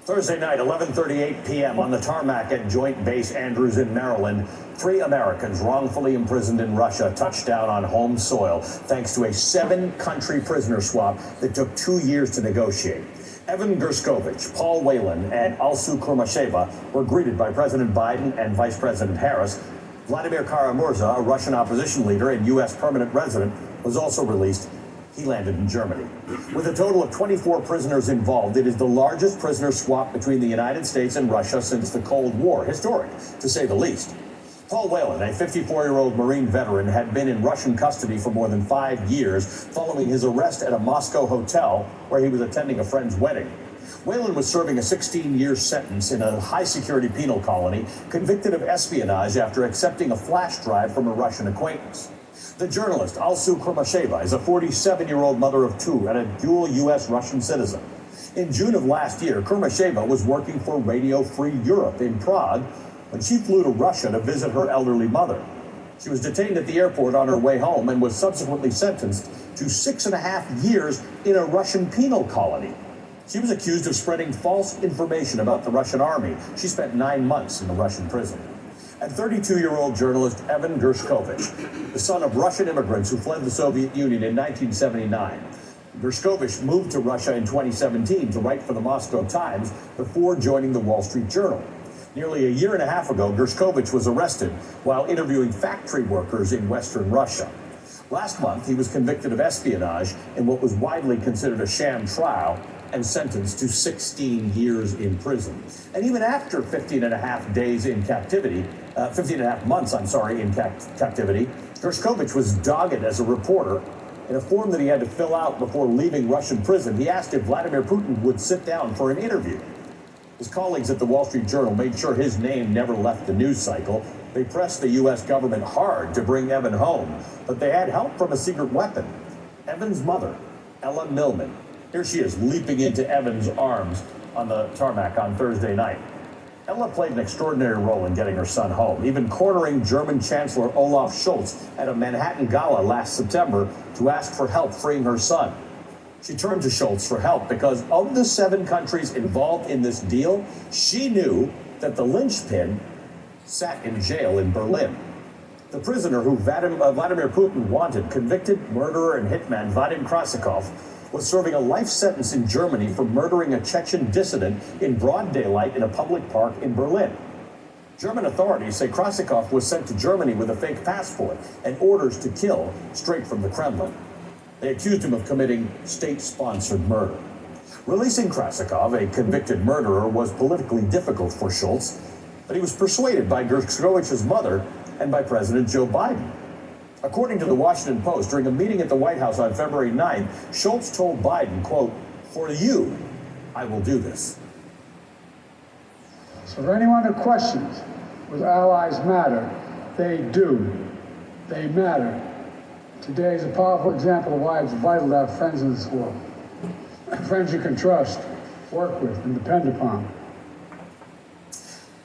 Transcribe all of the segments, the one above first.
Thursday night, 11:38 p.m. on the tarmac at Joint Base Andrews in Maryland, 3 Americans wrongfully imprisoned in Russia touched down on home soil thanks to a 7-country prisoner swap that took 2 years to negotiate. Evan Gershkovich, Paul Whelan, and Alsu Kurmasheva were greeted by President Biden and Vice President Harris. Vladimir Kara-Murza, a Russian opposition leader and U.S. permanent resident, was also released. He landed in Germany. With a total of 24 prisoners involved, it is the largest prisoner swap between the United States and Russia since the Cold War. Historic, to say the least. Paul Whelan, a 54-year-old Marine veteran, had been in Russian custody for more than 5 years following his arrest at a Moscow hotel where he was attending a friend's wedding. Whelan was serving a 16-year sentence in a high-security penal colony, convicted of espionage after accepting a flash drive from a Russian acquaintance. The journalist Alsu Kurmasheva is a 47-year-old mother of 2 and a dual U.S.-Russian citizen. In June of last year, Kurmasheva was working for Radio Free Europe in Prague when she flew to Russia to visit her elderly mother. She was detained at the airport on her way home and was subsequently sentenced to 6.5 years in a Russian penal colony. She was accused of spreading false information about the Russian army. She spent 9 months in a Russian prison. And 32-year-old journalist Evan Gershkovich, the son of Russian immigrants who fled the Soviet Union in 1979. Gershkovich moved to Russia in 2017 to write for the Moscow Times before joining the Wall Street Journal. Nearly a year and a half ago, Gershkovich was arrested while interviewing factory workers in Western Russia. Last month, he was convicted of espionage in what was widely considered a sham trial and sentenced to 16 years in prison. And even after 15 and a half months in captivity, Gershkovich was dogged as a reporter. In a form that he had to fill out before leaving Russian prison, he asked if Vladimir Putin would sit down for an interview. His colleagues at the Wall Street Journal made sure his name never left the news cycle. They pressed the U.S. government hard to bring Evan home, but they had help from a secret weapon. Evan's mother, Ella Millman. Here she is, leaping into Evan's arms on the tarmac on Thursday night. Ella played an extraordinary role in getting her son home, even cornering German Chancellor Olaf Scholz at a Manhattan gala last September to ask for help freeing her son. She turned to Scholz for help because of the 7 countries involved in this deal, she knew that the linchpin sat in jail in Berlin. The prisoner who Vladimir Putin wanted, convicted murderer and hitman Vadim Krasikov, was serving a life sentence in Germany for murdering a Chechen dissident in broad daylight in a public park in Berlin. German authorities say Krasikov was sent to Germany with a fake passport and orders to kill straight from the Kremlin. They accused him of committing state-sponsored murder. Releasing Krasikov, a convicted murderer, was politically difficult for Scholz, but he was persuaded by Gershkovich's mother and by President Joe Biden. According to the Washington Post, during a meeting at the White House on February 9th, Scholz told Biden, quote, "For you, I will do this." So for anyone who questions whether allies matter, they do. They matter. Today is a powerful example of why it's vital to have friends in this world. Friends you can trust, work with, and depend upon.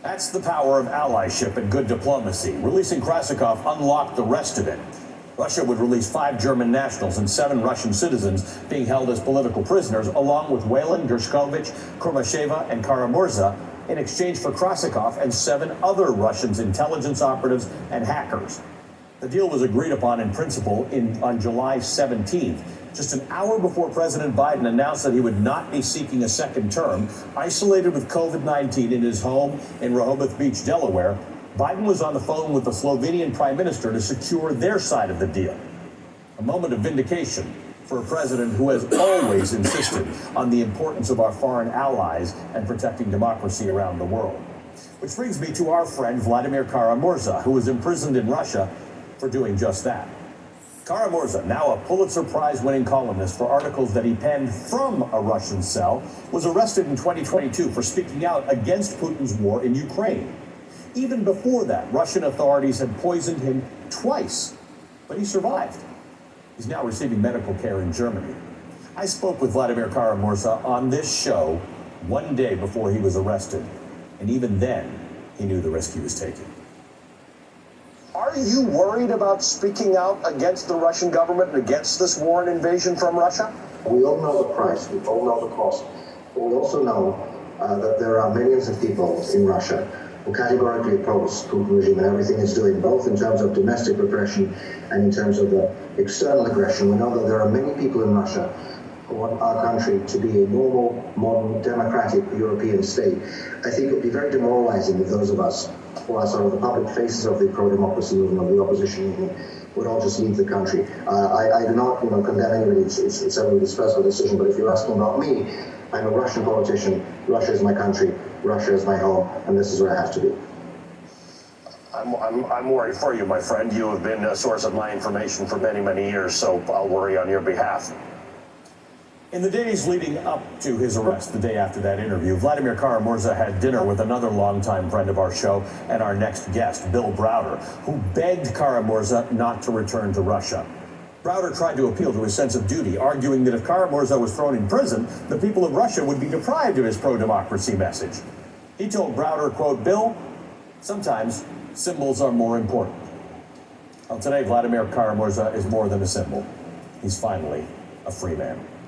That's the power of allyship and good diplomacy. Releasing Krasikov unlocked the rest of it. Russia would release 5 German nationals and 7 Russian citizens being held as political prisoners, along with Whelan, Gershkovich, Kurmasheva, and Kara-Murza, in exchange for Krasikov and 7 other Russians, intelligence operatives and hackers. The deal was agreed upon in principle on July 17th, just an hour before President Biden announced that he would not be seeking a second term. Isolated with COVID-19 in his home in Rehoboth Beach, Delaware, Biden was on the phone with the Slovenian Prime Minister to secure their side of the deal. A moment of vindication for a president who has always insisted on the importance of our foreign allies and protecting democracy around the world. Which brings me to our friend Vladimir Kara-Murza, who was imprisoned in Russia for doing just that. Kara-Murza, now a Pulitzer Prize-winning columnist for articles that he penned from a Russian cell, was arrested in 2022 for speaking out against Putin's war in Ukraine. Even before that, Russian authorities had poisoned him twice, but he survived. He's now receiving medical care in Germany. I spoke with Vladimir Kara-Murza on this show 1 day before he was arrested, and even then, he knew the risk he was taking. Are you worried about speaking out against the Russian government and against this war and invasion from Russia? We all know the price. We all know the cost. But we also know that there are millions of people in Russia who categorically oppose Putin regime and everything it's doing, both in terms of domestic repression and in terms of the external aggression. We know that there are many people in Russia who want our country to be a normal, modern, democratic European state. I think it would be very demoralizing if those of us who are sort of the public faces of the pro-democracy movement, of the opposition movement, would all just leave the country. I do not condemn anybody. It's everybody's personal decision, but if you're asking about me, I'm a Russian politician. Russia is my country. Russia is my home, and this is where I have to be. I'm worried for you, my friend. You have been a source of my information for many, many years, so I'll worry on your behalf. In the days leading up to his arrest, the day after that interview, Vladimir Kara-Murza had dinner with another longtime friend of our show and our next guest, Bill Browder, who begged Kara-Murza not to return to Russia. Browder tried to appeal to his sense of duty, arguing that if Kara-Murza was thrown in prison, the people of Russia would be deprived of his pro-democracy message. He told Browder, quote, "Bill, sometimes symbols are more important." Well, today, Vladimir Kara-Murza is more than a symbol. He's finally a free man.